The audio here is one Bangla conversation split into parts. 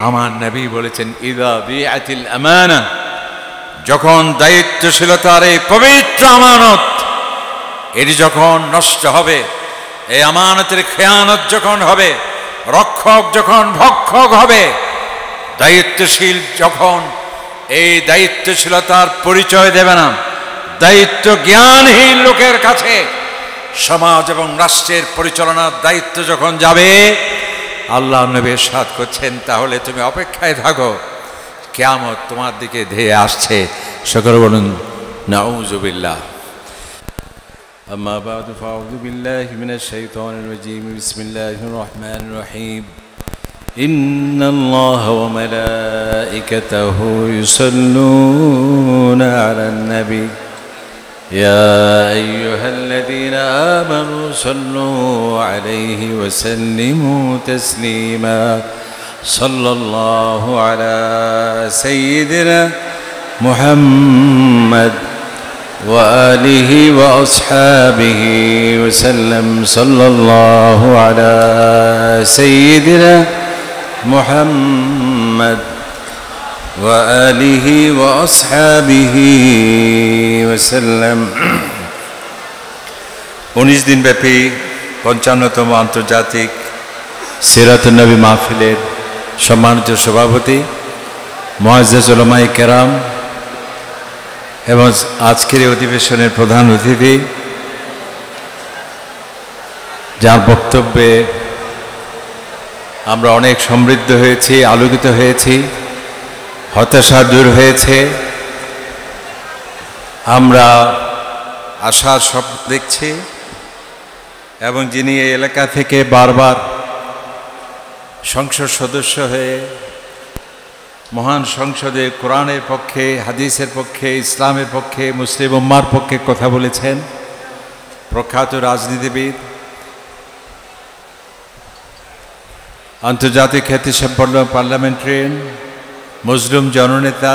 আমার নবী বলেছেন ইযা বিআতিল আমানা, যখন দায়িত্বশীলতার এই পবিত্র আমানত এটি যখন নষ্ট হবে, এই আমানতের খেয়ানত যখন হবে, রক্ষক যখন ভক্ষক হবে, দায়িত্বশীল যখন এই দায়িত্বশীলতার পরিচয় দেবে না, দায়িত্ব জ্ঞানহীন লোকের কাছে সমাজ এবং রাষ্ট্রের পরিচালনার দায়িত্ব যখন যাবে, আল্লাহ নবী ইরশাদ করছেন তাহলে তুমি অপেক্ষায় থাকো, কিয়ামত তোমার দিকে ধেয়ে আসছে। সকলে বলুন নাউযুবিল্লাহ। আম্মা বা'দু ফাআউযু বিল্লাহি মিনাশ শাইতানির রাজীম। বিসমিল্লাহির রহমানির রহিম। ইন্নাল্লাহা ওয়া মালাইকাতাহু ইউসাল্লুনা আলান নবী يا أيها الذين آمنوا صلوا عليه وسلموا تسليما صلى الله على سيدنا محمد وآله وأصحابه وسلم صلى الله على سيدنا محمد وآله وأصحابه وسلم। 19 দিন ব্যাপী 55তম আন্তর্জাতিক সিরাতুন নবী মাহফিলের সম্মানিত সভাপতি মুআজ্জাজ উলামায়ে কেরাম এবং আজকের এই অধিবেশনের প্রধান অতিথি, যার বক্তব্যে আমরা অনেক সমৃদ্ধ হয়েছি, আলোকিত হয়েছি, হতাশা দূর হয়েছে, আমরা আশার স্বপ্ন দেখছি, এবং যিনি এই এলাকা থেকে বারবার সংসদ সদস্য হয়ে মহান সংসদে কোরআনের পক্ষে, হাদিসের পক্ষে, ইসলামের পক্ষে, মুসলিম উম্মার পক্ষে কথা বলেছেন, প্রখ্যাত রাজনীতিবিদ, আন্তর্জাতিক খ্যাতিসম্পন্ন পার্লামেন্টারিয়ান, মুসলিম জননেতা,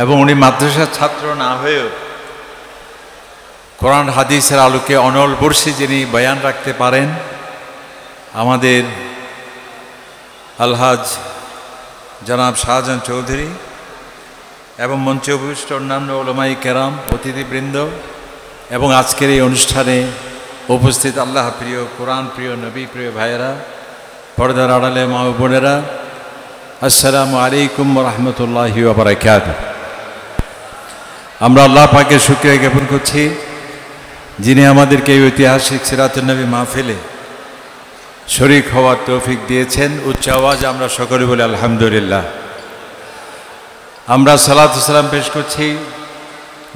এবং উনি মাদ্রাসার ছাত্র না হয়েও কোরআন হাদিসের আলোকে অনল বর্ষী যিনি বয়ান রাখতে পারেন, আমাদের আলহাজ জনাব শাহজাহান চৌধুরী, এবং মঞ্চে উপবিষ্ট অন্যান্য উলামায়ে কেরাম, অতিথিবৃন্দ, এবং আজকের এই অনুষ্ঠানে উপস্থিত আল্লাহ প্রিয়, কোরআন প্রিয়, নবী প্রিয় ভাইয়েরা, পর্দার আড়ালে মা ও বোনেরা, আসসালামু আলাইকুম ওয়া রাহমাতুল্লাহি ওয়া বারাকাতুহু। আমরা আল্লাহ পাকের শুকরিয়া জ্ঞাপন করছি, যিনি আমাদেরকে এই ঐতিহাসিক সিরাতুন নবী মাহফিলে শরীক হওয়ার তৌফিক দিয়েছেন। উচ্চ আওয়াজে আমরা সকলে বলি আলহামদুলিল্লাহ। আমরা সালাত ও সালাম পেশ করছি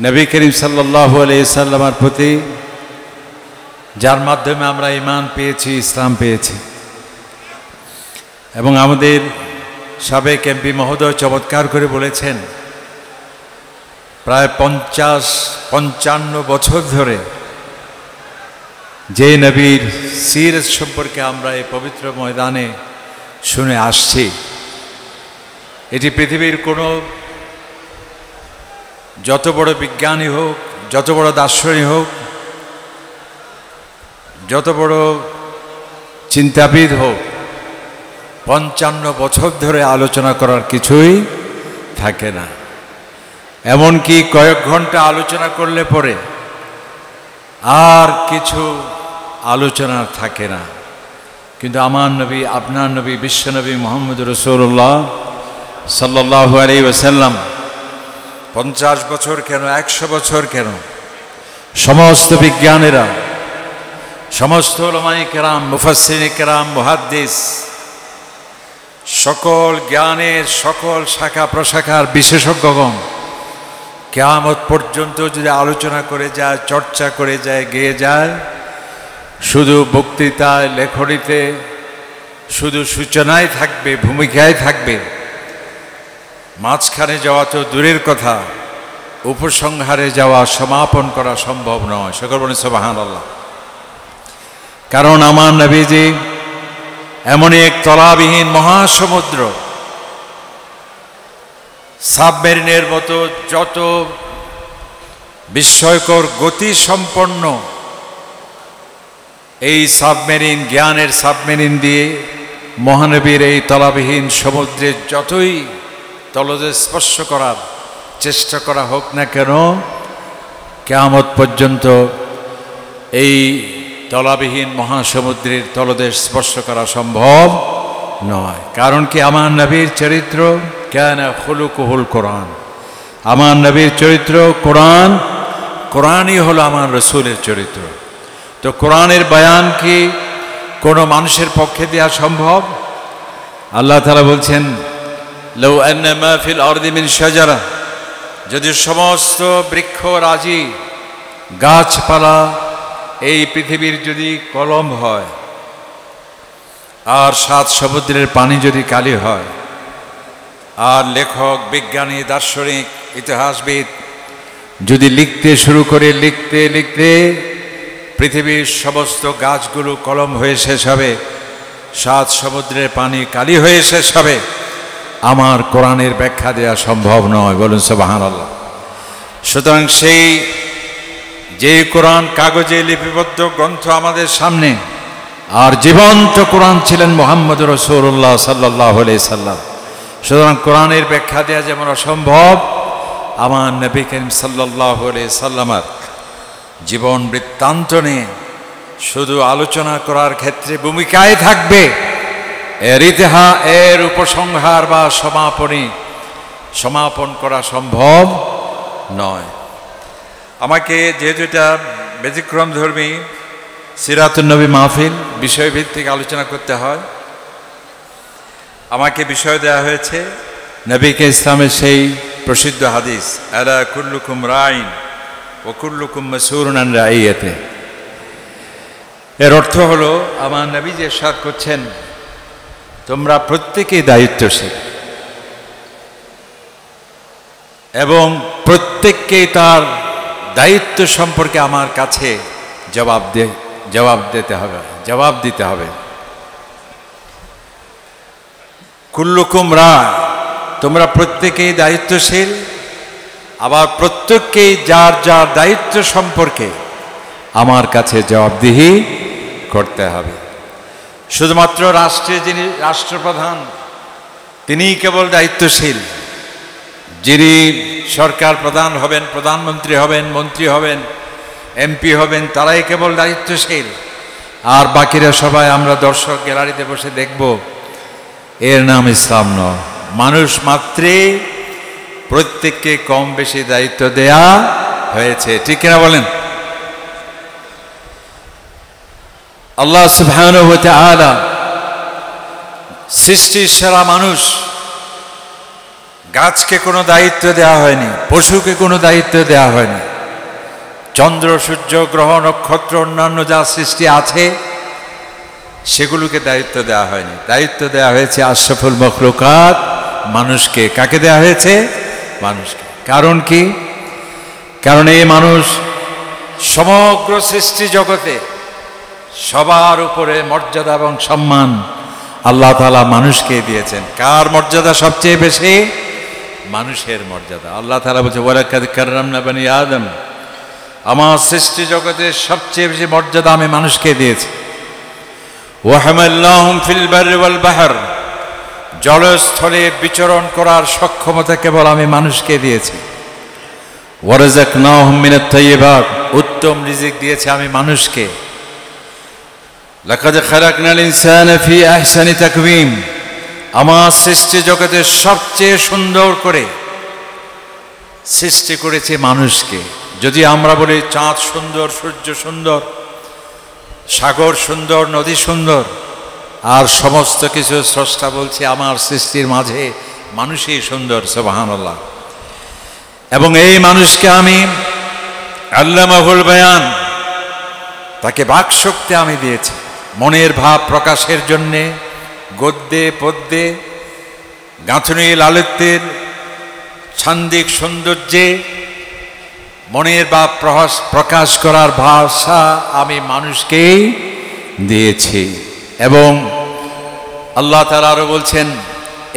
নবী করিম সাল্লাল্লাহু আলাইহি সাল্লামের প্রতি, যার মাধ্যমে আমরা ঈমান পেয়েছি, ইসলাম পেয়েছি। এবং আমাদের সাবেক এমপি মহোদয় চমৎকার করে বলেছেন, প্রায় 55 বছর ধরে যে নবীর সিরাত সম্পর্কে আমরা এই পবিত্র ময়দানে শুনে আসছি, এটি পৃথিবীর কোনো যত বড় বিজ্ঞানী হোক, যত বড় দার্শনিক হোক, যত বড় চিন্তাবিদ হোক, 55 বছর ধরে আলোচনা করার কিছুই থাকে না। এমনকি কয়েক ঘন্টা আলোচনা করলে পরে আর কিছু আলোচনা থাকে না। কিন্তু আমার নবী, আপনার নবী, বিশ্বনবী মুহাম্মদ রাসূলুল্লাহ সাল্লাল্লাহু আলাইহি ওয়াসাল্লাম 50 বছর কেন, 100 বছর কেন, সমস্ত বিজ্ঞানীরা, সমস্ত উলামায়ে কেরাম, মুফাসসিরিনে কেরাম, মুহাদ্দিস, সকল জ্ঞানের সকল শাখা প্রশাখার বিশেষজ্ঞগণ কিয়ামত পর্যন্ত যদি আলোচনা করে যায়, চর্চা করে যায়, গেয়ে যায়, শুধু বক্তৃতায়, লেখনীতে, শুধু সূচনায় থাকবে, ভূমিকায় থাকবে, মাঝখানে যাওয়া তো দূরের কথা, উপসংহারে যাওয়া, সমাপন করা সম্ভব নয়। সকল বলেন সুবহানাল্লাহ। কারণ আমার নবীজি এমনই এক তলাবিহীন মহাসমুদ্র, সাবমেরিনের মতো যত বিস্ময়কর গতি সম্পন্ন এই সাবমেরিন, জ্ঞানের সাবমেরিন দিয়ে মহানবীর এই তলাবিহীন সমুদ্রের যতই তলদেশ স্পর্শ করার চেষ্টা করা হোক না কেন, কিয়ামত পর্যন্ত এই তলাবিহীন মহাসমুদ্রের তলদেশ স্পর্শ করা সম্ভব নয়। কারণ কি, আমার নবীর চরিত্র কানা খুলুকুহুল কোরআন। আমার নবীর চরিত্র কোরআন, কোরআনই হলো আমার রসুলের চরিত্র। তো কোরআনের বয়ান কি কোনো মানুষের পক্ষে দেওয়া সম্ভব? আল্লাহ তাআলা বলছেন, লাউ আন্না মা ফিল আরদি মিন শাজারা, যদি সমস্ত বৃক্ষরাজি গাছপালা এই পৃথিবীর যদি কলম হয়, আর 7 সমুদ্রের পানি যদি কালি হয়, আর লেখক, বিজ্ঞানী, দার্শনিক, ইতিহাসবিদ যদি লিখতে শুরু করে, লিখতে লিখতে পৃথিবীর সমস্ত গাছগুলো কলম হয়ে শেষ হবে, 7 সমুদ্রের পানি কালি হয়ে শেষ হবে, আমার কোরআনের ব্যাখ্যা দেওয়া সম্ভব নয়। বলুন সুবহানাল্লাহ। সুতরাং সেই যে কোরআন কাগজে লিপিবদ্ধ গ্রন্থ আমাদের সামনে, আর জীবন্ত কোরআন ছিলেন মুহাম্মদ রাসূলুল্লাহ সাল্লাল্লাহু আলাইহি সাল্লাম। সুতরাং কোরআনের ব্যাখ্যা দেওয়া যেমন অসম্ভব, আমার নবী করিম সাল্লাল্লাহু আলাইহি সাল্লামের জীবন বৃত্তান্ত নিয়ে শুধু আলোচনা করার ক্ষেত্রে ভূমিকায় থাকবে, এর ইতিহাস, এর উপসংহার বা সমাপন করা সম্ভব নয়। আমাকে যেহেতু এটা ব্যতিক্রম ধর্মী সিরাতুন নবী মাহফিল, বিষয়ভিত্তিক আলোচনা করতে হয়, আমাকে বিষয় দেওয়া হয়েছে নবীকে ইসলামের সেই প্রসিদ্ধ হাদিস, আলা কুল্লুকুম রাইন ওয়া কুল্লুকুম মাসউলুন আন রাইয়াতিহি। এর অর্থ হলো, আমার নবী যে ইরশাদ করছেন, তোমরা প্রত্যেকেই দায়িত্বশীল এবং প্রত্যেককেই তার দায়িত্ব সম্পর্কে আমার কাছে জবাব দিতে হবে। কুল্লুকুম রায়, তোমরা প্রত্যেকেই দায়িত্বশীল, আবার প্রত্যেককেই যার যার দায়িত্ব সম্পর্কে আমার কাছে জবাবদিহি করতে হবে। শুধুমাত্র রাষ্ট্রের যিনি রাষ্ট্রপ্রধান তিনিই কেবল দায়িত্বশীল, যিনি সরকার প্রধান হবেন, প্রধানমন্ত্রী হবেন, মন্ত্রী হবেন, এমপি হবেন, তারাই কেবল দায়িত্বশীল, আর বাকিরা সবাই আমরা দর্শক গ্যালারিতে বসে দেখব, এর নাম ইসলাম নয়। মানুষ মাত্রই প্রত্যেককে কম বেশি দায়িত্ব দেয়া হয়েছে, ঠিক কিনা বলেন? আল্লাহ সুবহানাহু ওয়া তাআলা সৃষ্টির সেরা মানুষ, গাছকে কোনো দায়িত্ব দেওয়া হয়নি, পশুকে কোনো দায়িত্ব দেওয়া হয়নি, চন্দ্র, সূর্য, গ্রহ, নক্ষত্র, অন্যান্য যা সৃষ্টি আছে সেগুলোকে দায়িত্ব দেওয়া হয়নি। দায়িত্ব দেওয়া হয়েছে আশরাফুল মখলুকাত, মানুষকে। কাকে দেওয়া হয়েছে? মানুষকে। কারণ কি? কারণ এই মানুষ সমগ্র সৃষ্টি জগতে সবার উপরে মর্যাদা এবং সম্মান আল্লাহ তাআলা মানুষকে দিয়েছেন। কার মর্যাদা সবচেয়ে বেশি? মানুষের মর্যাদা। আল্লাহ তাআলা বলছে, ওয়ালাকাদ কাররামনা বানি আদম, আমার সৃষ্টি জগতের সবচেয়ে বেশি মর্যাদা আমি মানুষকে দিয়েছি। ওয়া হামালনাহুম ফিল বাররি ওয়াল বাহর, জলস্থলে বিচরণ করার সক্ষমতা কেবল আমি মানুষকে দিয়েছি। ওয়া রাযাকনাহুম মিনাত তাইয়্যিবাত, উত্তম রিজিক দিয়েছি আমি মানুষকে। লাকাদ খালাকনাল ইনসানা ফি আহসানি তাকওয়িম, আমার সৃষ্টি জগতের সবচেয়ে সুন্দর করে সৃষ্টি করেছে মানুষকে। যদি আমরা বলি চাঁদ সুন্দর, সূর্য সুন্দর, সাগর সুন্দর, নদী সুন্দর, আর সমস্ত কিছু স্রষ্টা বলছে আমার সৃষ্টির মাঝে মানুষই সুন্দর। সুবহানাল্লাহ। এবং এই মানুষকে আমি আল্লামাহুল বায়ান, তাকে বাকশক্তি আমি দিয়েছি মনের ভাব প্রকাশের জন্যে, গদ্যে পদ্যে, গাঁথনি লালিত্যের, ছান্দিক সৌন্দর্যে মনের ভাব প্রকাশ করার ভাষা আমি মানুষকেই দিয়েছি। এবং আল্লাহ তাআলা আরো বলছেন,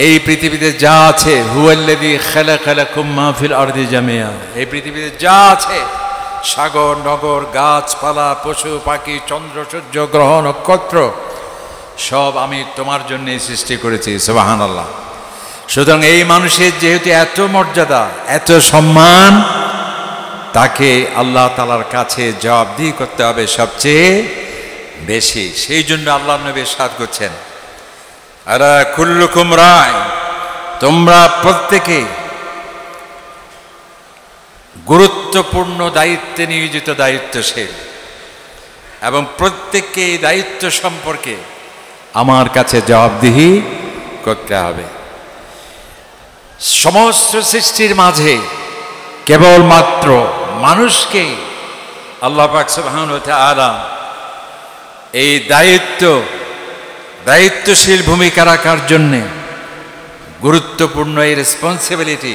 এই পৃথিবীতে যা আছে, হুয়াল্লাযী খালাকালাকুম মা ফিল আরদি জামিআ, এই পৃথিবীতে যা আছে, সাগর, নগর, গাছপালা, পশু পাখি, চন্দ্র, সূর্য, গ্রহ, নক্ষত্র, সব আমি তোমার জন্যই সৃষ্টি করেছি। সুবহানাল্লাহ। সুতরাং এই মানুষের যেহেতু এত মর্যাদা, এত সম্মান, তাকে আল্লাহ তাআলার কাছে জবাবদিহি করতে হবে সবচেয়ে বেশি। সেই জন্য আল্লাহ নবী ইরশাদ করছেন, আলা কুল্লুকুম রায়, তোমরা প্রত্যেকে গুরুত্বপূর্ণ দায়িত্বে নিয়োজিত, দায়িত্বশীল, এবং প্রত্যেককে এই দায়িত্ব সম্পর্কে আমার কাছে জবাবদিহি করতে হবে। সমস্ত সৃষ্টির মাঝে কেবলমাত্র মানুষকে আল্লাহ পাক সুবহানাহু ওয়া তাআলা এই দায়িত্বশীল ভূমিকা রাখার জন্যে গুরুত্বপূর্ণ এই রেসপন্সিবিলিটি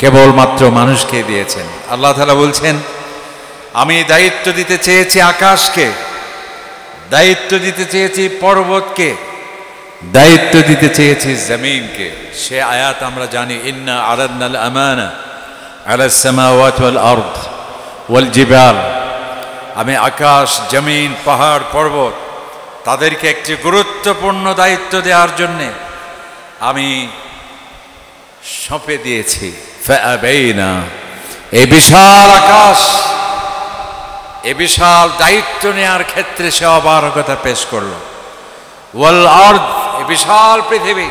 কেবলমাত্র মানুষকে দিয়েছেন। আল্লাহ তাআলা বলছেন, আমি দায়িত্ব দিতে চেয়েছি আকাশকে, দায়িত্ব দিতে চেয়েছি পর্বতকে, দায়িত্ব দিতে চেয়েছি জমিনকে। সে আয়াত আমরা জানি, ইন্না আরাদনাল আমানা আলাস সামাওয়াতি ওয়াল আরদ ওয়াল জিবাল। আমি আকাশ, জমিন, পাহাড়, পর্বত তাদেরকে একটি গুরুত্বপূর্ণ দায়িত্ব দেওয়ার জন্যে আমি সঁপে দিয়েছি। ফাআবাইনা, এই বিশাল আকাশ, এই বিশাল দায়িত্ব নেওয়ার ক্ষেত্রে সে অপারগতা পেশ করল। ওয়াল আরদ, এই বিশাল পৃথিবী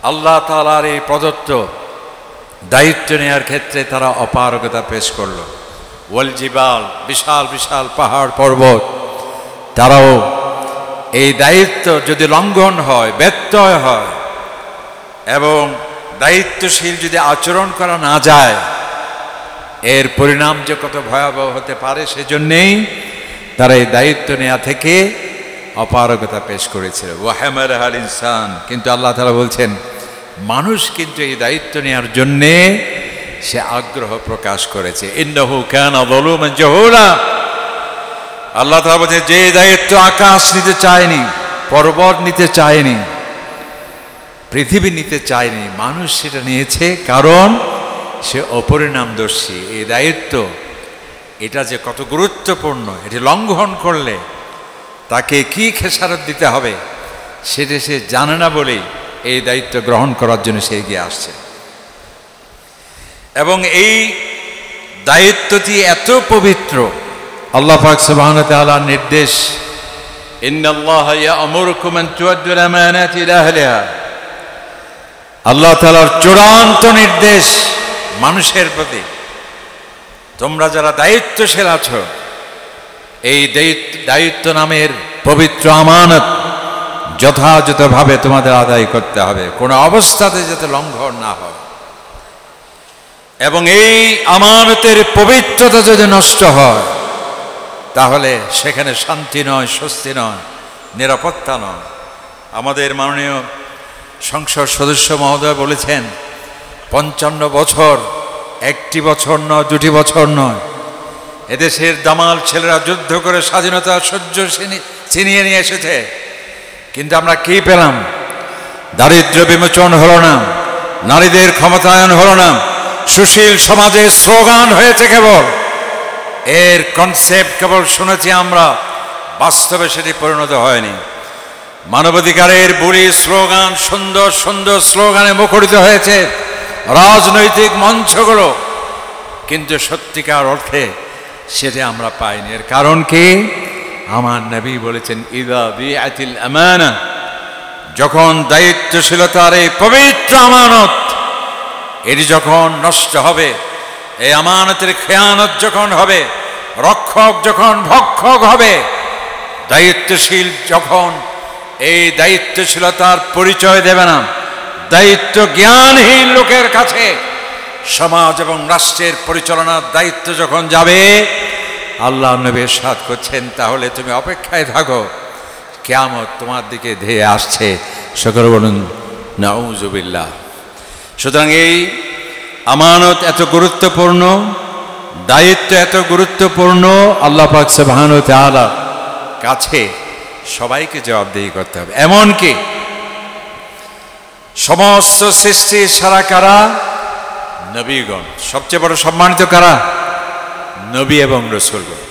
আল্লাহ তাআলার এই প্রদত্ত দায়িত্ব নেওয়ার ক্ষেত্রে তারা অপারগতা পেশ করল। ওয়াল জিবাল, বিশাল বিশাল পাহাড় পর্বত, তারাও এই দায়িত্ব যদি লঙ্ঘন হয়, ব্যত্যয় হয় এবং দায়িত্বশীল যদি আচরণ করা না যায়, এর পরিণাম যে কত ভয়াবহ হতে পারে, সেজন্যেই তারা এই দায়িত্ব নেওয়া থেকে অপারগতা পেশ করেছিল। ওয়া হামালাহাল ইনসান, কিন্তু আল্লাহ তাআলা বলছেন মানুষ কিন্তু এই দায়িত্ব নেওয়ার জন্যে সে আগ্রহ প্রকাশ করেছে। ইন্নাহু কানা যালুমান জাহুলা। আল্লাহ তাআলা বলছেন, যে দায়িত্ব আকাশ নিতে চায়নি, পর্বত নিতে চায়নি, পৃথিবী নিতে চায়নি, মানুষ সেটা নিয়েছে, কারণ সে অপরিণামদর্শী। এই দায়িত্ব এটা যে কত গুরুত্বপূর্ণ, এটি লঙ্ঘন করলে তাকে কি খেসারত দিতে হবে সেটা সে জানে না বলেই এই দায়িত্ব গ্রহণ করার জন্য সে এগিয়ে আসছে। এবং এই দায়িত্বটি এত পবিত্র, আল্লাহ পাক সুবহানাহু ওয়া তাআলার নির্দেশ, ইন্নাল্লাহা ইয়া'মুরুকুম আন তু'আদ্দুল আমানাতি ইলা আহলিহা। আল্লাহ তাআলার চূড়ান্ত নির্দেশ মানুষের প্রতি, তোমরা যারা দায়িত্বশীল আছো, এই দায়িত্ব নামের পবিত্র আমানত যথাযথভাবে তোমাদের আদায় করতে হবে, কোনো অবস্থাতে যাতে লঙ্ঘন না হয়। এবং এই আমানতের পবিত্রতা যদি নষ্ট হয়, তাহলে সেখানে শান্তি নয়, স্বস্তি নয়, নিরাপত্তা নয়। আমাদের মাননীয় সংসদ সদস্য মহোদয় বলেছেন, 55 বছর একটি বছর নয়, 2টি বছর নয়, এদেশের দামাল ছেলেরা যুদ্ধ করে স্বাধীনতা সহ্য ছিনিয়ে নিয়ে এসেছে, কিন্তু আমরা কি পেলাম? দারিদ্র্য বিমোচন হলো না, নারীদের ক্ষমতায়ন হলো না, সুশীল সমাজের স্লোগান হয়েছে কেবল, এর কনসেপ্ট কেবল শুনেছি আমরা, বাস্তবে সেটি পরিণত হয়নি। মানবাধিকারের বুড়ি স্লোগান, সুন্দর সুন্দর স্লোগানে মুখরিত হয়েছে রাজনৈতিক মঞ্চগুলো, কিন্তু সত্যিকার অর্থে সেটা আমরা পাইনি। এর কারণ কি? আমার নবী বলেছেন, ইযা বিআতিল আমানা, যখন দায়িত্বশীলতার এই পবিত্র আমানত এটি যখন নষ্ট হবে, এই আমানতের খেয়ানত যখন হবে, রক্ষক যখন ভক্ষক হবে, দায়িত্বশীল যখন এই দায়িত্বশীলতার পরিচয় দেবে না, দায়িত্ব জ্ঞানহীন লোকের কাছে সমাজ এবং রাষ্ট্রের পরিচালনার দায়িত্ব যখন যাবে, আল্লাহ নবী ইরশাদ করছেন, তাহলে তুমি অপেক্ষায় থাকো, কিয়ামত তোমার দিকে ধেয়ে আসছে। সকলে বলুন নাউযুবিল্লাহ। সুতরাং এই আমানত এত গুরুত্বপূর্ণ, দায়িত্ব এত গুরুত্বপূর্ণ, আল্লাহ পাক সুবহানাহু ওয়া তাআলা কাছে সবাইকে জবাবদিহি করতে হবে। এমনকি সমস্ত সৃষ্টির সারা কারা? নবীগণ। সবচেয়ে বড় সম্মানিত কারা? নবী এবং রাসূলগণ।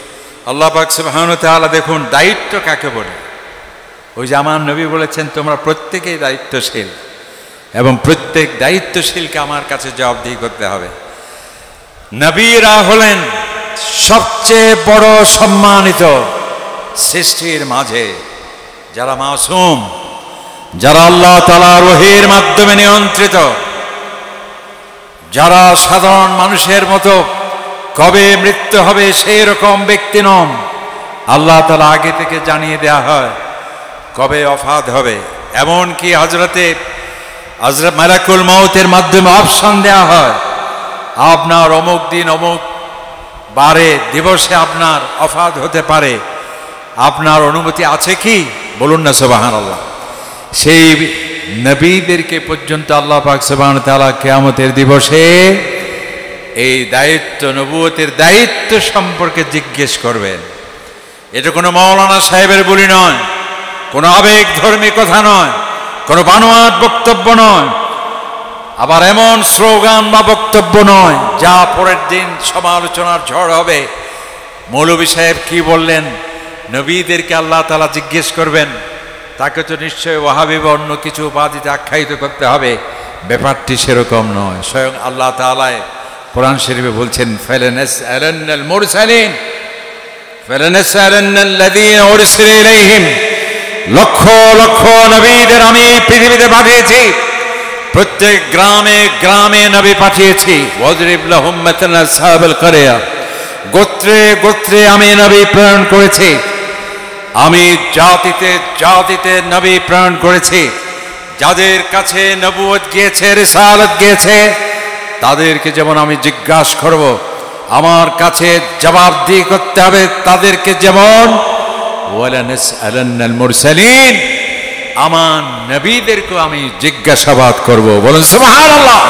আল্লাহ পাক সুবহানাহু ওয়া তাআলা দেখুন দায়িত্ব কাকে বলে। ওই যে আমার নবী বলেছেন তোমরা প্রত্যেকেই দায়িত্বশীল এবং প্রত্যেক দায়িত্বশীলকে আমার কাছে জবাবদিহি করতে হবে। নবীরা হলেন সবচেয়ে বড় সম্মানিত সৃষ্টির মাঝে, যারা মাসুম, যারা আল্লাহ তাআলার ওহীর মাধ্যমে নিয়ন্ত্রিত, যারা সাধারণ মানুষের মতো কবে মৃত্যু হবে সেই রকম ব্যক্তি নন। আল্লাহ তাআলা আগে থেকে জানিয়ে দেয়া হয় কবে ওফাত হবে, এমনকি হযরত মালাকুল মউতের মাধ্যমে অপশন দেয়া হয় আপনার অমুক দিন অমুক বারে দিবসে আপনার ওফাত হতে পারে, আপনার অনুমতি আছে কি? বলুন না সুবহানাল্লাহ। সেই নবীদেরকে পর্যন্ত আল্লাহ পাক সুবহানাহু ওয়া তাআলা কিয়ামতের দিবসে এই দায়িত্ব, নবুয়তের দায়িত্ব সম্পর্কে জিজ্ঞেস করবেন। এটা কোনো মাওলানা সাহেবের বলি নয়, কোনো আবেগ ধর্মী কথা নয়, কোনো বানোয়াট বক্তব্য নয়, আবার এমন স্লোগান বা বক্তব্য নয় যা পরের দিন সমালোচনার ঝড় হবে। মৌলভী সাহেব কি বললেন, নবীদেরকে আল্লাহ তাআলা জিজ্ঞেস করবেন, তাকে তো নিশ্চয়ই ওয়াহাবি বা অন্য কিছু উপাধিতে আখ্যায়িত করতে হবে। ব্যাপারটি সেরকম নয়। স্বয়ং আল্লাহ তাআলা কোরআন শরীফে বলছেন ফালানাসআলান্নাল মুরসালিন ফালানাসআলান্নাল্লাযীনা উরসিলা ইলাইহিম, লক্ষ লক্ষ নবীদের আমি পৃথিবীতে পাঠিয়েছি, প্রত্যেক গ্রামে গ্রামে নবী পাঠিয়েছি। ওয়াজরিব লাহুম মাতালা আসহাবাল কারিয়া, গোত্রে গোত্রে আমি নবী প্রেরণ করেছি, আমি জাতিতে জাতিতে নবী প্রেরণ করেছি। যাদের কাছে নবুয়ত গিয়েছে, রিসালাত গিয়েছে, তাদেরকে যেমন আমি জিজ্ঞাসা করব, আমার কাছে জবাবদিহি করতে হবে তাদেরকে, যেমন ওয়ালানাসআলান্নাল মুরসালিন, আমার নবীদেরকে আমি জিজ্ঞাসাবাদ করব। বলুন সুবহানাল্লাহ।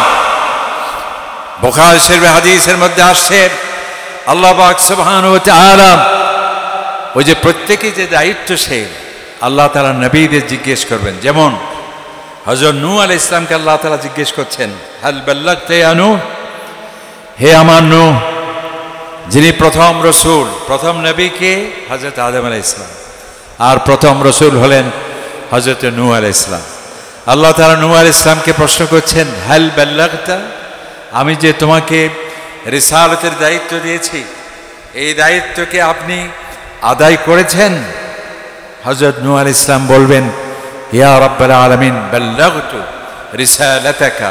বুখারী শরীফে হাদিসের মধ্যে আসছে আল্লাহ পাক সুবহানাহু ওয়া তাআলা ওই যে প্রত্যেকেই যে দায়িত্বশীল, আল্লাহ তাআলা নবীদের জিজ্ঞেস করবেন। যেমন হযরত নূহ আলাইহিস সালামকে আল্লাহ তাআলা জিজ্ঞেস করছেন, হাল বাল্লাগতা ইয়া নূহ, হে আমার নূহ। যিনি প্রথম রসুল, প্রথম নবীকে হযরত আদম আলাইহিস সালাম, আর প্রথম রসুল হলেন হযরত নূহ আলাইহিস সালাম। আল্লাহ তাআলা নূহ আলাইহিস সালামকে প্রশ্ন করছেন, হাল বাল্লাগতা, আমি যে তোমাকে রিসালাতের দায়িত্ব দিয়েছি, এই দায়িত্বকে আপনি আদায় করেছেন? হযরত নূহ আলাইহিস সালাম বলবেন, ইয়া রাব্বাল আলামিন বাল্লাগতু রিসালাতাকা,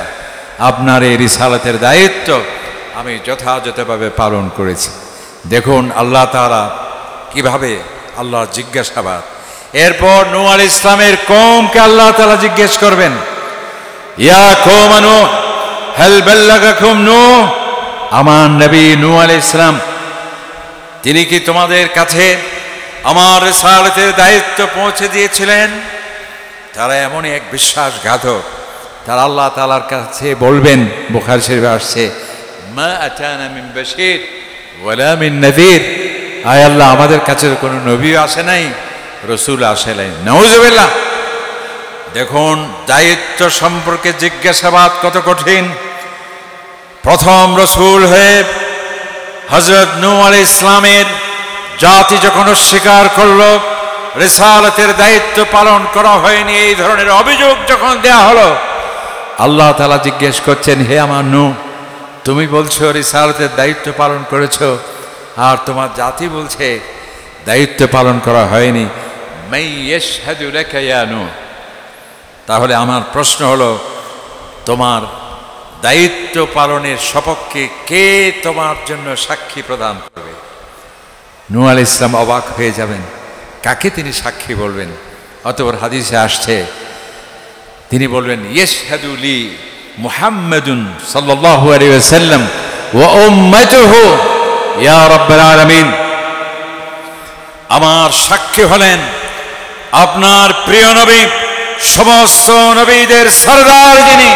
আপনার এই রিসালাতের দায়িত্ব আমি যথাযথভাবে পালন করেছি। দেখুন আল্লাহ তাআলা কিভাবে আল্লাহর জিজ্ঞাসাবাদ। এরপর নূহ আলাইহিস সালামের কওমকে আল্লাহ তাআলা জিজ্ঞেস করবেন, ইয়া কওম নূহ হাল বাল্লাগাকুম নূহ, আমার নবী নূহ আলাইহিস সালাম তিনি কি তোমাদের কাছে আমার রিসালাতের দায়িত্ব পৌঁছে দিয়েছিলেন? তারা এমনই এক বিশ্বাসঘাতক, তারা আল্লাহ তাআলার কাছে বলবেন, বুখারী শরীফে আসছে, মা আতানা মিন বাশীর ওয়ালা মিন নাযীর, আয় আল্লাহ আমাদের কাছে কোনো নবী আসে নাই, রসুল আসে নাই। নাউযুবিল্লাহ। দেখুন দায়িত্ব সম্পর্কে জিজ্ঞাসাবাদ কত কঠিন। প্রথম রসুল হয়ে হযরত নূহ আলাইহিস সালামের জাতি যখন অস্বীকার করল, রিসালাতের দায়িত্ব পালন করা হয়নি, এই ধরনের অভিযোগ যখন দেয়া হলো, আল্লাহ তাআলা জিজ্ঞেস করছেন, হে আমার নূহ, তুমি বলছো রিসালাতের দায়িত্ব পালন করেছো, আর তোমার জাতি বলছে দায়িত্ব পালন করা হয়নি। মান ইয়াশহাদু লাকা ইয়া নূহ, তাহলে আমার প্রশ্ন হলো, তোমার দায়িত্ব পালনের সপক্ষে কে তোমার জন্য সাক্ষী প্রদান করবে? নূহ আলাইহিস সালাম অবাক হয়ে যাবেন, কাকে তিনি সাক্ষী বলবেন? অতঃপর হাদিসে আসছে, তিনি বলবেন, ইয়াশহাদু লি মুহাম্মাদুন সাল্লাল্লাহু আলাইহি ওয়াসাল্লাম ওয়া উম্মাতুহু ইয়া রাব্বাল আলামিন, আমার সাক্ষী হলেন আপনার প্রিয় নবী, সমস্ত নবীদের সরদার, যিনি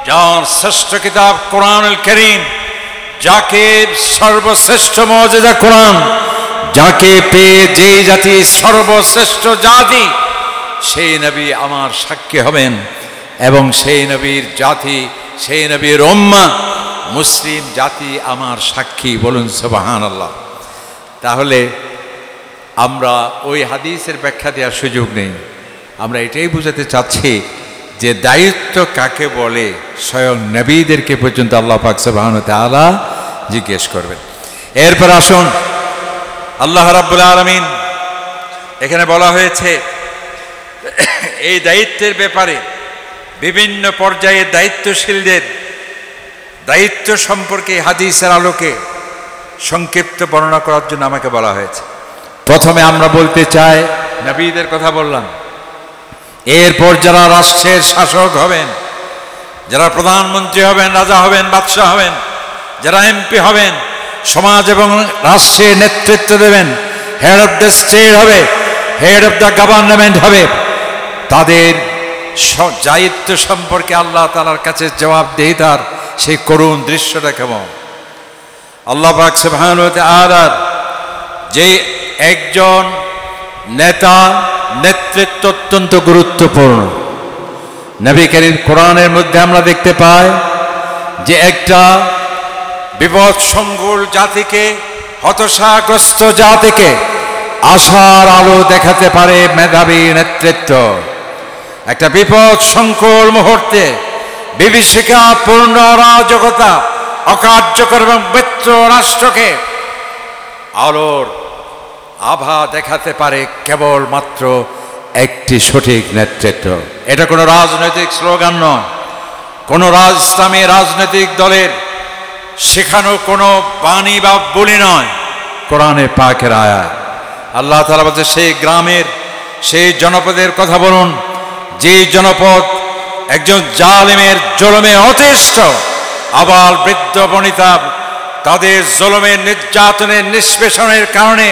যার শ্রেষ্ঠ কিতাব কোরআনুল কারীম, যাকে সর্বশ্রেষ্ঠ মুজিজা কোরআন, যাকে পেয়ে যে জাতি সর্বশ্রেষ্ঠ জাতি, সেই নবী আমার সাক্ষী হবেন, এবং সেই নবীর জাতি, সেই নবীর উম্মাহ মুসলিম জাতি আমার সাক্ষী। বলুন সুবহানাল্লাহ। তাহলে আমরা ওই হাদিসের ব্যাখ্যা দেওয়ার সুযোগ নেই। আমরা এটাই বোঝাতে চাচ্ছি যে দায়িত্ব কাকে বলে স্বয়ং নবীদেরকে পর্যন্ত আল্লাহ পাক সুবহানাহু ওয়া তাআলা জিজ্ঞেস করবেন। এরপর আসুন, আল্লাহ রাব্বুল আলামিন এখানে বলা হয়েছে এই দায়িত্বের ব্যাপারে বিভিন্ন পর্যায়ে দায়িত্বশীলদের দায়িত্ব সম্পর্কে হাদিসের আলোকে সংক্ষিপ্ত বর্ণনা করার জন্য আমাকে বলা হয়েছে। প্রথমে আমরা বলতে চাই, নবীদের কথা বললাম, এরপর যারা রাষ্ট্রের শাসক হবেন, যারা প্রধানমন্ত্রী হবেন, রাজা হবেন, বাদশাহ হবেন, যারা এমপি হবেন, সমাজ এবং রাষ্ট্রের নেতৃত্ব দেবেন, হেড অফ দ্য স্টেট হবে, হেড অফ দ্য গভর্নমেন্ট হবে, তাদের দায়িত্ব সম্পর্কে আল্লাহ তাআলার কাছে জবাবদিহিতার সেই করুণ দৃশ্যটা কেমন। আল্লাহ পাক সুবহানাহু ওয়া তাআলা যে একজন নেতা নেতৃত্ব অত্যন্ত গুরুত্বপূর্ণ। নবী করিম কোরআনের মধ্যে আমরা দেখতে পাই যে একটা বিপদ সংকুল জাতিকে, হতাশাগ্রস্ত জাতিকে আশার আলো দেখাতে পারে মেধাবী নেতৃত্ব। একটা বিপদ সংকুল মুহূর্তে বিভীষিকাপূর্ণ অরাজকতা, অকার্যকর এবং ব্যর্থ রাষ্ট্রকে আলোর আভা দেখাতে পারে কেবলমাত্র একটি সঠিক নেতৃত্ব। এটা কোনো রাজনৈতিক স্লোগান নয়, কোনো ইসলামী রাজনৈতিক দলের শেখানো কোনো বাণী বা বলি নয়, কোরআনে পাকের আয়াত। আল্লাহ তাআলা বলছে, সেই গ্রামের, সেই জনপদের কথা বলুন যে জনপদ একজন জালিমের জুলুমে অতিষ্ঠ, আবার বৃদ্ধ বনিতা তাদের জুলুমের, নির্যাতনের, নিষ্পেষণের কারণে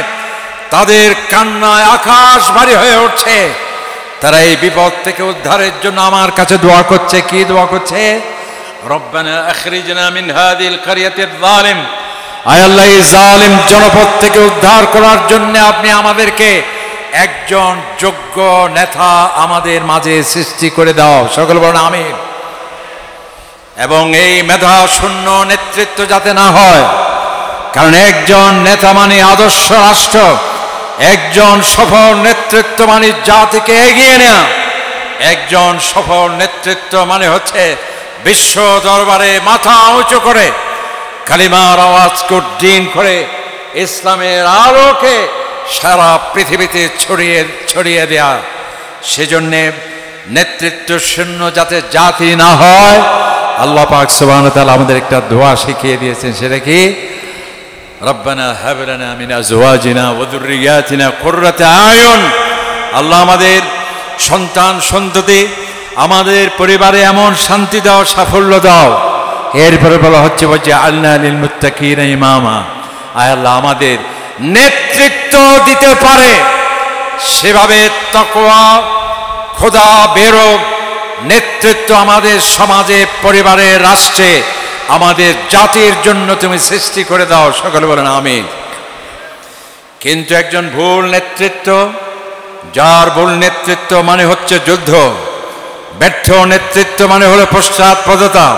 তাদের কান্নায় আকাশ ভারী হয়ে উঠছে। তারা এই বিপদ থেকে উদ্ধারের জন্য আমার কাছে দোয়া করছে। কি দোয়া করছে? রব্বানা আখরিজনা মিন হাযিল ক্বরিয়াতিল যালিম, আয় আল্লাহ এই জালিম জনপদ থেকে উদ্ধার করার জন্য আপনি আমাদেরকে একজন যোগ্য নেতা আমাদের মাঝে সৃষ্টি করে দাও। সকল বলুন আমিন। এবং এই মেধা শূন্য নেতৃত্ব যাতে না হয়, কারণ একজন নেতা মানে আদর্শ রাষ্ট্র, একজন সফল নেতৃত্ব মানে জাতিকে এগিয়ে নেওয়া, একজন সফল নেতৃত্ব মানে হচ্ছে বিশ্ব দরবারে মাথা উঁচু করে কালিমার আওয়াজ উদ্দিন করে ইসলামের আলোকে সারা পৃথিবীতে ছড়িয়ে দেয়া। সেজন্যে নেতৃত্ব শূন্য যাতে জাতি না হয়, আল্লাহ পাক সুবহানাহু ওয়া তাআলা আমাদের একটা দোয়া শিখিয়ে দিয়েছেন। সেটা কি? রব্বানা হাব লানা মিন আজওয়াজিনা ওয়া যুররিয়াতিনা কুররাতা আয়ুন, আল্লাহ আমাদের সন্তান সন্ততি, আমাদের পরিবারে এমন শান্তি দাও, সাফল্য দাও। এরপরে বলা হচ্ছে ওয়াজআলনা লিল মুত্তাকিনা ইমামা, আয় আল্লাহ আমাদের নেতৃত্ব দিতে পারে সেভাবে তাকওয়া, খোদা বেরোগ নেতৃত্ব আমাদের সমাজে, পরিবারে, রাষ্ট্রে, আমাদের জাতির জন্য তুমি সৃষ্টি করে দাও। সকলে বলেন আমিন। কিন্তু একজন ভুল নেতৃত্ব, যার ভুল নেতৃত্ব মানে হচ্ছে যুদ্ধ, ব্যর্থ নেতৃত্ব মানে হলো পশ্চাৎপদতা,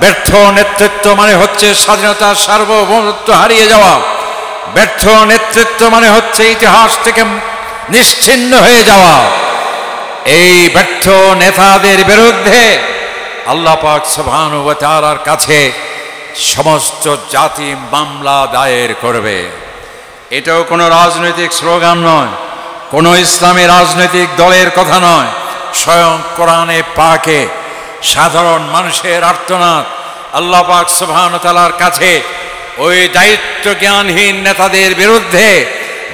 ব্যর্থ নেতৃত্ব মানে হচ্ছে স্বাধীনতার সার্বভৌমত্ব হারিয়ে যাওয়া, ব্যর্থ নেতৃত্ব মানে হচ্ছে ইতিহাস থেকে নিশ্চিহ্ন হয়ে যাওয়া। এই ব্যর্থ নেতাদের বিরুদ্ধে আল্লাহ পাক সুবহানাহু ওয়া তাআলার কাছে সমস্ত জাতি মামলা দায়ের করবে। এটাও কোনো রাজনৈতিক স্লোগান নয়, কোনো ইসলামী রাজনৈতিক দলের কথা নয়, স্বয়ং কোরআনে পাকে সাধারণ মানুষের আর্তনাদ। আল্লাহ পাক সুবহানাহু ওয়া তাআলার কাছে ওই দায়িত্ব জ্ঞানহীন নেতাদের বিরুদ্ধে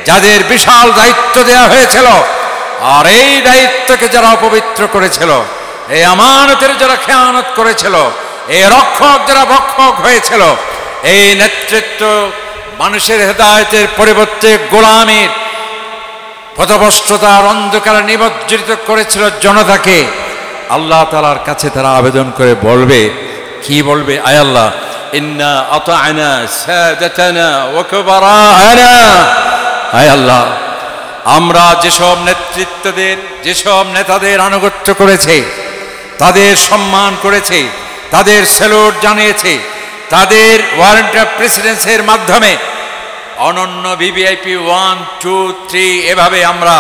যাদের বিশাল দায়িত্ব দেওয়া হয়েছিল, আর এই দায়িত্বকে যারা অপবিত্র করেছিল, এই আমানতের যারা খেয়ানত করেছিল, এই রক্ষক যারা ভক্ষক হয়েছিল, এই নেতৃত্ব মানুষের হেদায়েতের পরিবর্তে গোলামীর পথভ্রষ্টতার অন্ধকারে নিমজ্জিত করেছিল জনতাকে, আল্লাহ তাআলার কাছে তারা আবেদন করে বলবে, কি বলবে? আয় আল্লাহ, ইন্না আতা'না সাদাতানা ওয়া কুবারা'না, আয় আল্লাহ আমরা যেসব নেতৃত্বদের, যেসব নেতাদের আনুগত্য করেছে, তাদের সম্মান করেছে, তাদের স্যালুট জানিয়েছে, তাদের ওয়ারেন্ট অফ প্রেসিডেন্সের মাধ্যমে অনন্য ভিভিআইপি 1, 2, 3 এভাবে আমরা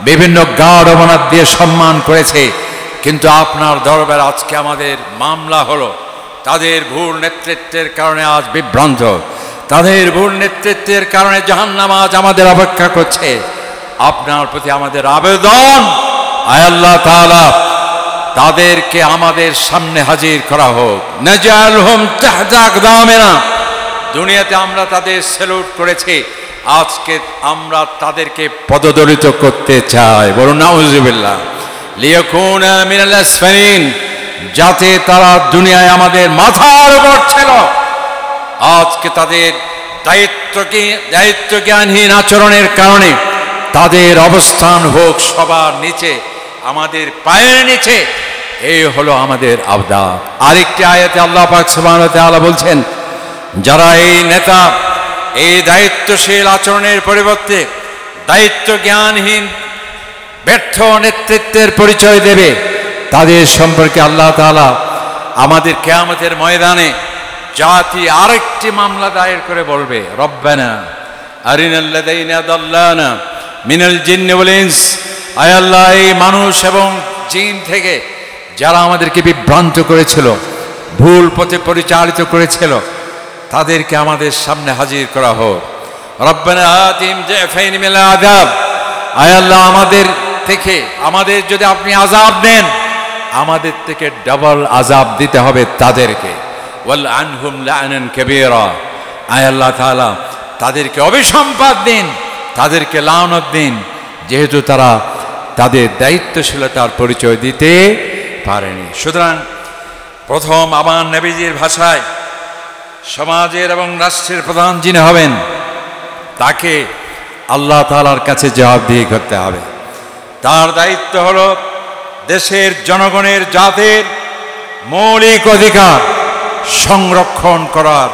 বিভিন্ন গার্ড অবনাত দিয়ে সম্মান করেছে, কিন্তু আপনার দরবারে আজকে আমাদের মামলা হলো তাদের ভুল নেতৃত্বের কারণে আজ বিভ্রান্ত, তাদের ভুল নেতৃত্বের কারণে জাহান্নাম আজ আমাদের অপেক্ষা করছে। আপনার প্রতি আমাদের আবেদন, আয় আল্লাহ তাআলা তাদেরকে আমাদের সামনে হাজির করা হোক। নাজালহুম তাহতা আকদামিনা, দুনিয়াতে আমরা তাদের স্যালুট করেছি, আজকে আমরা তাদেরকে পদদলিত করতে চাই। বলুন নাউযুবিল্লাহ। লিয়াকুনা মিনাল আসফালিন, যাতে তারা দুনিয়ায় আমাদের মাথার উপর ছিল, আজকে তাদের দায়িত্বজ্ঞানহীন আচরণের কারণে তাদের অবস্থান হোক সবার নিচে, আমাদের পায়ের নিচে। এই হলো আমাদের আবদার। আরেকটি আয়াতে আল্লাহ পাক সুবহানাহু ওয়া তাআলা বলছেন, যারা এই নেতা এই দায়িত্বশীল আচরণের পরিবর্তে দায়িত্ব জ্ঞানহীন ব্যর্থ নেতৃত্বের পরিচয় দেবে, তাদের সম্পর্কে আল্লাহ তাআলা আমাদের কিয়ামতের ময়দানে জাতি আরেকটি মামলা দায়ের করে বলবে, রব্বানা আরিনাল্লাযীনা দাল্লানা মিনাল জিন্নি ওয়াল ইনস, আয় আল্লাহ এই মানুষ এবং জিন থেকে যারা আমাদেরকে বিভ্রান্ত করেছিল, ভুল পথে পরিচালিত করেছিল, তাদেরকে আমাদের সামনে হাজির করা হোক। রব্বানা আতিহিম যিফাইন মিনাল আযাব, আয় আল্লাহ আমাদের যদি আপনি আযাব দেন, আমাদের থেকে ডাবল আযাব দিতে হবে তাদেরকে। ওয়াল আনহুম লা'নান কাবীরা, আয় আল্লাহ তাআলা তাদেরকে অভিসম্পাদ দিন, তাদেরকে লানত দিন, যেহেতু তারা তাদের দায়িত্বশীলতার পরিচয় দিতে পারেনি। সুতরাং প্রথম আমার নবীজির ভাষায় সমাজের এবং রাষ্ট্রের প্রধান যিনি হবেন, তাকে আল্লাহ তাআলার কাছে জবাবদিহি করতে হবে। তার দায়িত্ব হলো দেশের জনগণের জাতের মৌলিক অধিকার সংরক্ষণ করার,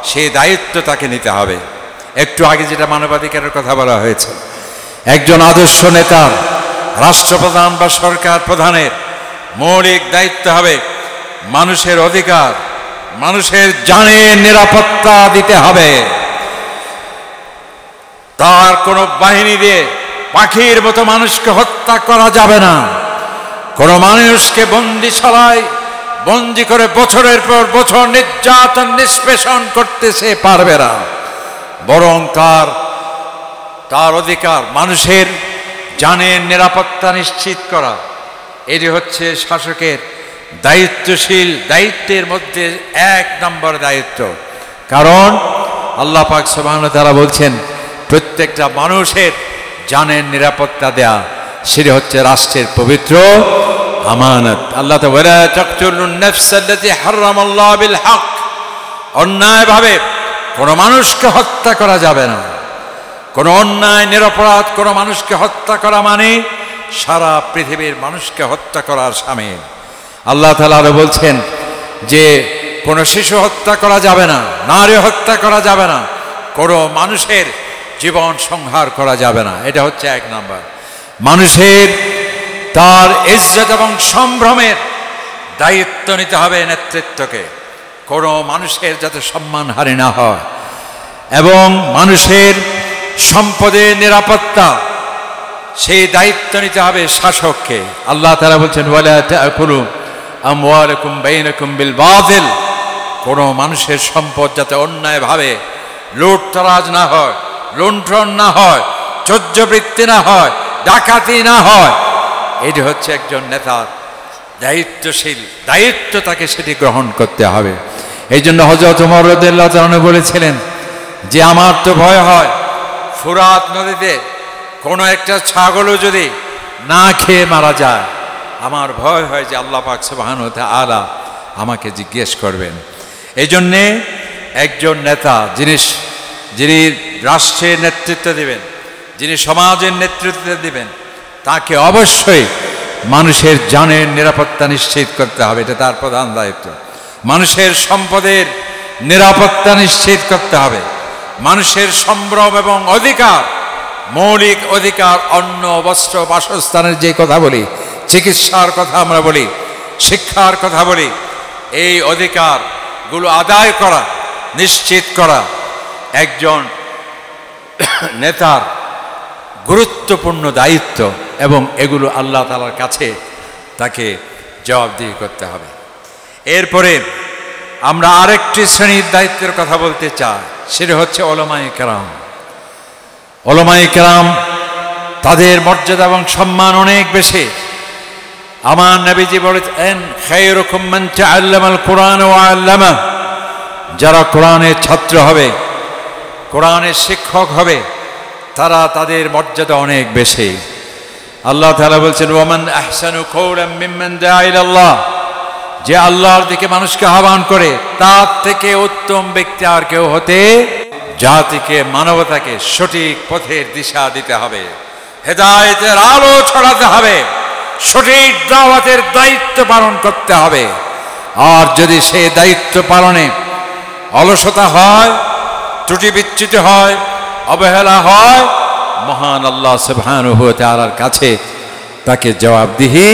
সেই দায়িত্ব তাকে নিতে হবে। একটু আগে যেটা মানবাধিকারের কথা বলা হয়েছে, একজন আদর্শ নেতার, রাষ্ট্রপ্রধান বা সরকার প্রধানের মৌলিক দায়িত্ব হবে মানুষের অধিকার, মানুষের জানের নিরাপত্তা দিতে হবে। তার কোনো বাহিনী দিয়ে পাখির মতো মানুষকে হত্যা করা যাবে না। কোনো মানুষকে বন্দি করে বছরের পর বছর নির্যাতন নিষ্পেষণ করতে সে পারবে না, বরং তার অধিকার মানুষের জানের নিরাপত্তা নিশ্চিত করা, এটি হচ্ছে শাসকের দায়িত্বের মধ্যে 1 নম্বর দায়িত্ব। কারণ আল্লাহ পাক সুবহানাহু ওয়া তাআলা বলছেন, প্রত্যেকটা মানুষের জানের নিরাপত্তা দেয়া, সেটা হচ্ছে রাষ্ট্রের পবিত্র আমানত। আল্লাহ তাআলা ওয়ালা তাকতুলুন নাফসাল্লাতী হারামাল্লাহু বিল হক, অন্যায়ভাবে কোনো মানুষকে হত্যা করা যাবে না। কোনো অন্যায় নিরপরাধ কোনো মানুষকে হত্যা করা মানে সারা পৃথিবীর মানুষকে হত্যা করার শামিল। আল্লাহ তাআলা আরো বলছেন যে কোনো শিশু হত্যা করা যাবে না, নারী হত্যা করা যাবে না, কোনো মানুষের জীবন সংহার করা যাবে না। এটা হচ্ছে 1 নম্বর। মানুষের তার ইজ্জত এবং সম্ভ্রমের দায়িত্ব নিতে হবে নেতৃত্বকে, কোনো মানুষের যাতে সম্মানহানি না হয়, এবং মানুষের সম্পদের নিরাপত্তা, সেই দায়িত্ব নিতে হবে শাসককে। আল্লাহ তাআলা বলছেন, ওয়ালা তাকুলু আমওয়ালাকুম বাইনাকুম বিল বাতিল, কোনো মানুষের সম্পদ যাতে অন্যায়ভাবে লুটতরাজ না হয়, লুণ্ঠন না হয়, চর্যাবৃত্তি না হয়, ডাকাতি না হয়। এটি হচ্ছে একজন নেতার দায়িত্ব, তাকে সেটি গ্রহণ করতে হবে। এই জন্য হযরত ওমর রাদিয়াল্লাহু তাআলা বলেছিলেন যে আমার তো ভয় হয় ফুরাত নদীতে কোনো একটা ছাগলও যদি না খেয়ে মারা যায়, আমার ভয় হয় যে আল্লাহ পাক সুবহানাহু ওয়া তাআলা আমাকে জিজ্ঞেস করবেন। এই জন্যে একজন নেতা যিনি রাষ্ট্রের নেতৃত্ব দিবেন, যিনি সমাজের নেতৃত্ব দিবেন, তাকে অবশ্যই মানুষের জানের নিরাপত্তা নিশ্চিত করতে হবে, এটা তার প্রধান দায়িত্ব। মানুষের সম্পদের নিরাপত্তা নিশ্চিত করতে হবে, মানুষের সম্ভ্রম এবং অধিকার, মৌলিক অধিকার, অন্ন বস্ত্র বাসস্থানের যে কথা বলি, চিকিৎসার কথা আমরা বলি, শিক্ষার কথা বলি, এই অধিকারগুলো আদায় করা, নিশ্চিত করা একজন নেতার গুরুত্বপূর্ণ দায়িত্ব, এবং এগুলো আল্লাহ তাআলার কাছে তাকে জবাবদিহি করতে হবে। এরপরে আমরা আরেকটি শ্রেণীর দায়িত্বের কথা বলতে চাই, সেটা হচ্ছে উলামায়ে কেরাম। উলামায়ে কেরাম তাদের মর্যাদা এবং সম্মান অনেক বেশি। আমার নবীজি বলেছেন, খায়রুকুম মান তাআল্লামাল কুরআন ওয়া আল্লামা, যারা কোরআনের ছাত্র হবে, কোরআনের শিক্ষক হবে, তারা তাদের মর্যাদা অনেক বেশি। আল্লাহ তাআলা বলছেন, ওয়ামান আহসানু কওলাম মিম্মান দাআ ইলাল্লাহ, যে আল্লাহর দিকে মানুষকে আহ্বান করে তার থেকে উত্তম ব্যক্তি আর কেউ হতে, জাতিকে মানবতাকে সঠিক পথের দিশা দিতে হবে, হেদায়েতের আলো ছড়াতে হবে, সঠিক দাওয়াতের দায়িত্ব পালন করতে হবে। আর যদি সেই দায়িত্ব পালনে অলসতা হয়, ত্রুটি বিচ্যুতি হয়, অবহেলা হয়, মহান আল্লাহ সুবহানাহু ওয়া তাআলার কাছে তাকে জবাবদিহি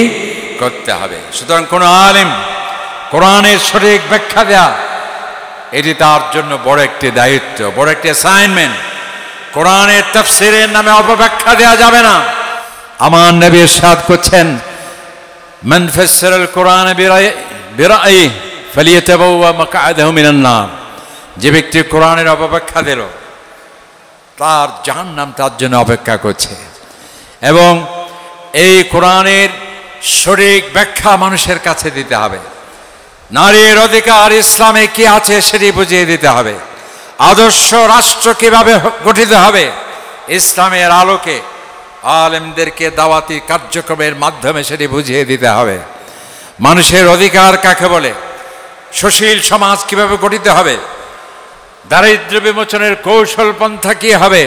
করতে হবে। সুতরাং কোন আলেম কোরআনের সঠিক ব্যাখ্যা দেয়া, এটি তার জন্য বড় একটি দায়িত্ব, বড় একটি অ্যাসাইনমেন্ট। কোরআনের তাফসীরের নামে অপব্যাখ্যা দেওয়া যাবে না। আমার নবী ইরশাদ করছেন, মান ফাসসারাল কোরআন বিরাই ফালিয়াতাবাওয়া মাকআদাহু মিনান নার, যে ব্যক্তি কোরআনের অপব্যাখ্যা দিল তার জাহান্নাম তার জন্য অপেক্ষা করছে। এবং এই কোরআনের সঠিক ব্যাখ্যা মানুষের কাছে দিতে হবে। নারীর অধিকার ইসলামে কি আছে সেটি বুঝিয়ে দিতে হবে। আদর্শ রাষ্ট্র কিভাবে গঠিত হবে ইসলামের আলোকে আলেমদেরকে দাওয়াতি কার্যক্রমের মাধ্যমে সেটি বুঝিয়ে দিতে হবে। মানুষের অধিকার কাকে বলে, সুশীল সমাজ কিভাবে গঠিত হবে, দারিদ্র্য বিমোচনের কৌশল পন্থা কি হবে,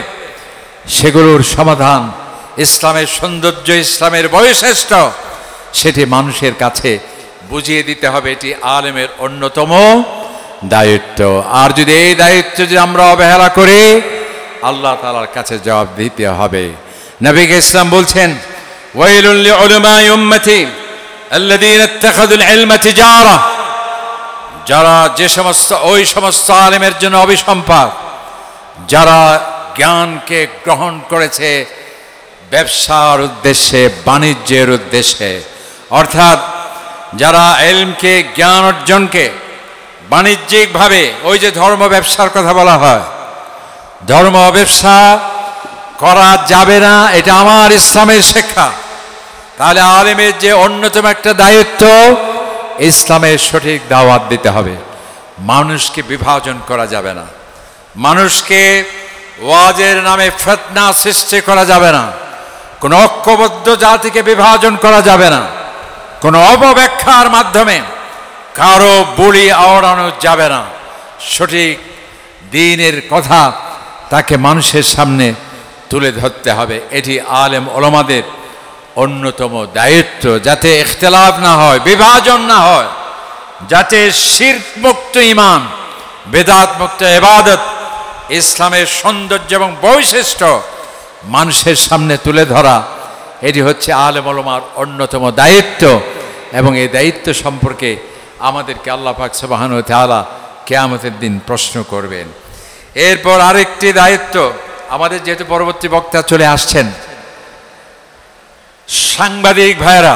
সেগুলোর সমাধান, ইসলামের সৌন্দর্য, ইসলামের বৈশিষ্ট্য, সেটি মানুষের কাছে বুঝিয়ে দিতে হবে। এটি আলেমের অন্যতম দায়িত্ব। আর যদি এই দায়িত্ব যদি আমরা অবহেলা করি, আল্লাহ তাআলার কাছে জবাব দিতে হবে। নবী ইসলাম বলছেন, ওয়াইলুল লিউলামাই উম্মতি আল্লাযীনা ইত্তাখাযুল ইলমা তিজারা, যারা যে সমস্ত ওই সমস্ত আলেমের জন্য অভিসম্পাদ যারা জ্ঞানকে গ্রহণ করেছে ব্যবসার উদ্দেশ্যে, বাণিজ্যের উদ্দেশ্যে, অর্থাৎ যারা ইলমকে, জ্ঞান অর্জনকে বাণিজ্যিকভাবে, ওই যে ধর্ম ব্যবসার কথা বলা হয়, ধর্ম ব্যবসা করা যাবে না, এটা আমার ইসলামের শিক্ষা। তাহলে আলেমের যে অন্যতম একটা দায়িত্ব, ইসলামের সঠিক দাওয়াত দিতে হবে। মানুষকে বিভাজন করা যাবে না, মানুষকে ওয়াজের নামে ফিতনা সৃষ্টি করা যাবে না, কোনো ঐক্যবদ্ধ জাতিকে বিভাজন করা যাবে না, কোনো অপব্যাখ্যার মাধ্যমে কারো বলি আওড়ানো যাবে না। সঠিক দ্বীনের কথা তাকে মানুষের সামনে তুলে ধরতে হবে। এটি আলেম ওলামাদের অন্যতম দায়িত্ব, যাতে ইখতিলাফ না হয়, বিভাজন না হয়, যাতে শিরক মুক্ত ঈমান, বেদাত মুক্ত ইবাদত, ইসলামের সৌন্দর্য এবং বৈশিষ্ট্য মানুষের সামনে তুলে ধরা, এটি হচ্ছে আলেম ওলামার অন্যতম দায়িত্ব। এবং এই দায়িত্ব সম্পর্কে আমাদেরকে আল্লাহ পাক সুবহানাহু ওয়া তাআলা কিয়ামতের দিন প্রশ্ন করবেন। এরপর আরেকটি দায়িত্ব, আমাদের যেহেতু পরবর্তী বক্তা চলে আসছেন, সাংবাদিক ভাইরা,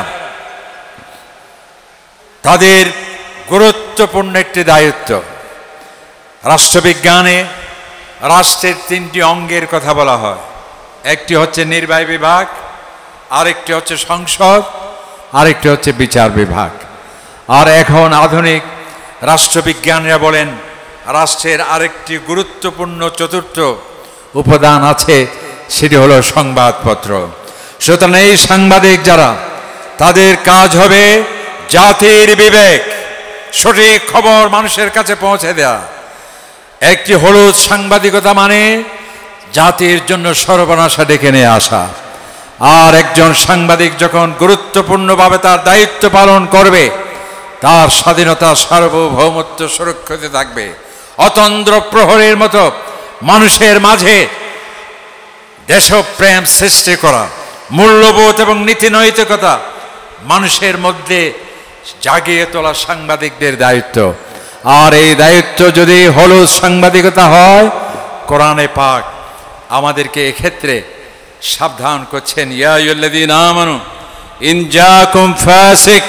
তাদের গুরুত্বপূর্ণ একটি দায়িত্ব। রাষ্ট্রবিজ্ঞানে রাষ্ট্রের তিনটি অঙ্গের কথা বলা হয়, একটি হচ্ছে নির্বাহী বিভাগ, আরেকটি হচ্ছে সংসদ, আরেকটি হচ্ছে বিচার বিভাগ। আর এখন আধুনিক রাষ্ট্রবিজ্ঞানীরা বলেন রাষ্ট্রের আরেকটি গুরুত্বপূর্ণ চতুর্থ উপাদান আছে, সেটি হলো সংবাদপত্র। সুতরাং এই সাংবাদিক যারা, তাদের কাজ হবে জাতির বিবেক, সঠিক খবর মানুষের কাছে পৌঁছে দেয়া। একটি হলুদ সাংবাদিকতা মানে জাতির জন্য সর্বনাশা ডেকে নিয়ে আসা। আর একজন সাংবাদিক যখন গুরুত্বপূর্ণভাবে তার দায়িত্ব পালন করবে, তার স্বাধীনতা, সার্বভৌমত্ব সুরক্ষিত থাকবে। অতন্দ্র প্রহরীর মতো মানুষের মাঝে দেশপ্রেম সৃষ্টি করা, মূল্যবোধ এবং নীতি নৈতিকতা মানুষের মধ্যে জাগিয়ে তোলা সাংবাদিকদের দায়িত্ব। আর এই দায়িত্ব যদি হলুদ সাংবাদিকতা হয়, কোরআনে পাক আমাদেরকে এক্ষেত্রে সাবধান করছেন, ইয়া আইয়ুহাল্লাযীনা আমানু ইন জাআকুম ফাসিক,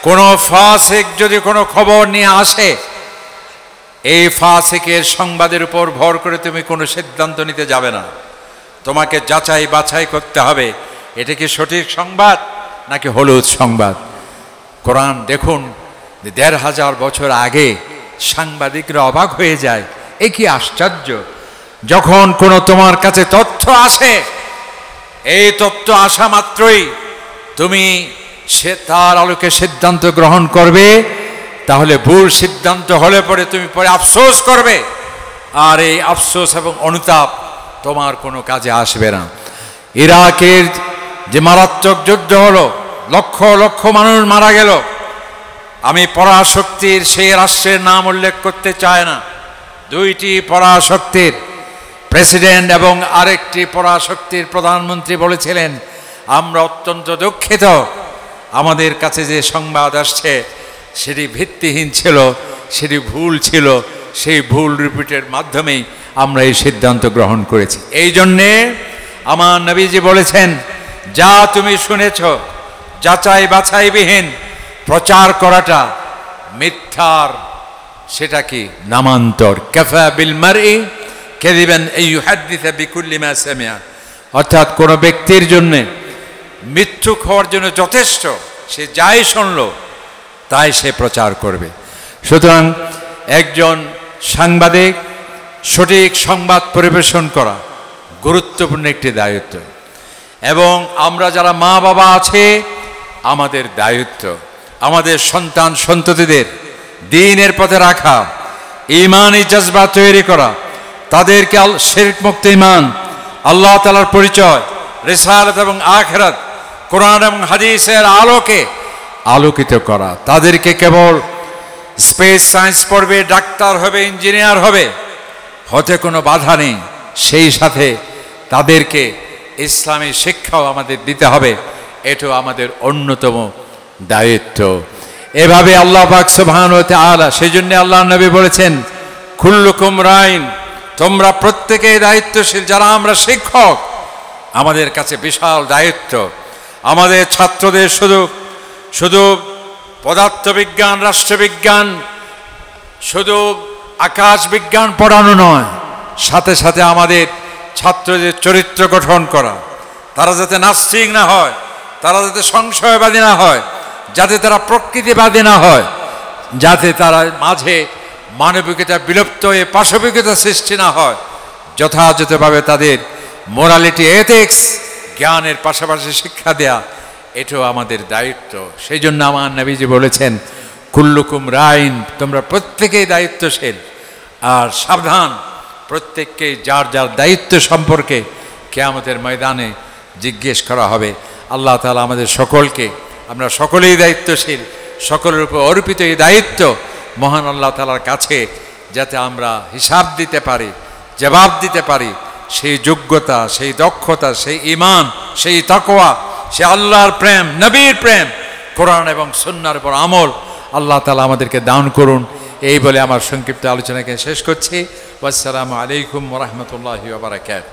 কোন ফাসিক যদি কোনো খবর নিয়ে আসে, এই ফাসিকের সংবাদের উপর ভর করে তুমি কোনো সিদ্ধান্ত নিতে যাবে না। তোমাকে যাচাই বাছাই করতে হবে, এটা কি সঠিক সংবাদ নাকি হলুদ সংবাদ। কোরআন দেখুন, ১৫০০ বছর আগে সাংবাদিকরা অবাক হয়ে যায়, এ কি আশ্চর্য, যখন কোনো তোমার কাছে তথ্য আসে, এই তথ্য আসা মাত্রই তুমি তার আলোকে সিদ্ধান্ত গ্রহণ করবে, তাহলে ভুল সিদ্ধান্ত হলে পরে তুমি পরে আফসোস করবে, আর এই আফসোস এবং অনুতাপ তোমার কোনো কাজে আসবে না। ইরাকের যে মারাত্মক যুদ্ধ হলো, লক্ষ লক্ষ মানুষ মারা গেল, আমি পরাশক্তির সেই রাষ্ট্রের নাম উল্লেখ করতে চাই না, দুইটি পরাশক্তির প্রেসিডেন্ট এবং আরেকটি পরাশক্তির প্রধানমন্ত্রী বলেছিলেন, আমরা অত্যন্ত দুঃখিত, আমাদের কাছে যে সংবাদ আসছে সেটি ভিত্তিহীন ছিল, সেটি ভুল ছিল, সেই ভুল রিপিটের মাধ্যমেই আমরা এই সিদ্ধান্ত গ্রহণ করেছি। এই জন্যে আমার নবীজি বলেছেন, যা তুমি শুনেছ যাচাই বাছাইবিহীন প্রচার করাটা মিথ্যার, সেটা কি নামান্তর। কাফা বিল মারই কাযিবান আন ইউহাদ্দিসা বিকুল্লি মা সামিআ, অর্থাৎ কোনো ব্যক্তির জন্য মিথ্যুক হওয়ার জন্য যথেষ্ট, সে যাই শুনলো তাই সে প্রচার করবে। সুতরাং একজন সাংবাদিক সঠিক সংবাদ পরিবেশন করা গুরুত্বপূর্ণ একটি দায়িত্ব, এবং আমরা যারা মা বাবা আছে আমাদের দায়িত্ব আমাদের সন্তান সন্ততিদের দ্বীনের পথে রাখা, ঈমানি জজবা তৈরি করা, তাদেরকে শিরক মুক্ত ঈমান, আল্লাহ তাআলার পরিচয়, রিসালাত এবং আখিরাত, কোরআন এবং হাদিসের আলোকে আলোকিত করা। তাদেরকে কেবল স্পেস সায়েন্স পড়বে, ডাক্তার হবে, ইঞ্জিনিয়ার হবে, হতে কোনো বাধা নেই, সেই সাথে তাদেরকে ইসলামী শিক্ষাও আমাদের দিতে হবে, এটাও আমাদের অন্যতম দায়িত্ব। এভাবে আল্লাহ পাক সুবহানাহু ওয়া তাআলা, সেই জন্য আল্লাহ নবী বলেছেন, কুল্লুকুম রাইন, তোমরা প্রত্যেকেই দায়িত্বশীল। যারা আমরা শিক্ষক, আমাদের কাছে বিশাল দায়িত্ব। আমাদের ছাত্রদের শুধু পদার্থবিজ্ঞান, রাষ্ট্রবিজ্ঞান, শুধু আকাশ বিজ্ঞান পড়ানো নয়, সাথে সাথে আমাদের ছাত্রদের চরিত্র গঠন করা, তারা যাতে নাস্তিক না হয়, তারা যাতে সংশয়বাদী না হয়, যাতে তারা প্রকৃতিবাদী না হয়, যাতে তারা মাঝে মানবিকতা বিলুপ্ত হয়ে পাশবিকতা সৃষ্টি না হয়, যথাযথভাবে তাদের মোরালিটি এথিক্স জ্ঞানের পাশাপাশি শিক্ষা দেয়া, এটাও আমাদের দায়িত্ব। সেই জন্য আমার নবীজি বলেছেন, কুল্লুকুম রাইন, তোমরা প্রত্যেকেই দায়িত্বশীল। আর সাবধান, প্রত্যেককেই যার যার দায়িত্ব সম্পর্কে কিয়ামতের ময়দানে জিজ্ঞেস করা হবে। আল্লাহ তাআলা আমাদের সকলকে, আমরা সকলেই দায়িত্বশীল, সকলের উপর অর্পিত এই দায়িত্ব মহান আল্লাহ তাআলার কাছে যাতে আমরা হিসাব দিতে পারি, জবাব দিতে পারি, সেই যোগ্যতা, সেই দক্ষতা, সেই ঈমান, সেই তাকওয়া, সেই আল্লাহর প্রেম, নবীর প্রেম, কোরআন এবং সুন্নাহর উপর আমল আল্লাহ তাআলা আমাদেরকে দান করুন। এই বলে আমার সংক্ষিপ্ত আলোচনাকে শেষ করছি। আসসালামু আলাইকুম ওয়া রাহমাতুল্লাহি ওয়া বারাকাতুহু।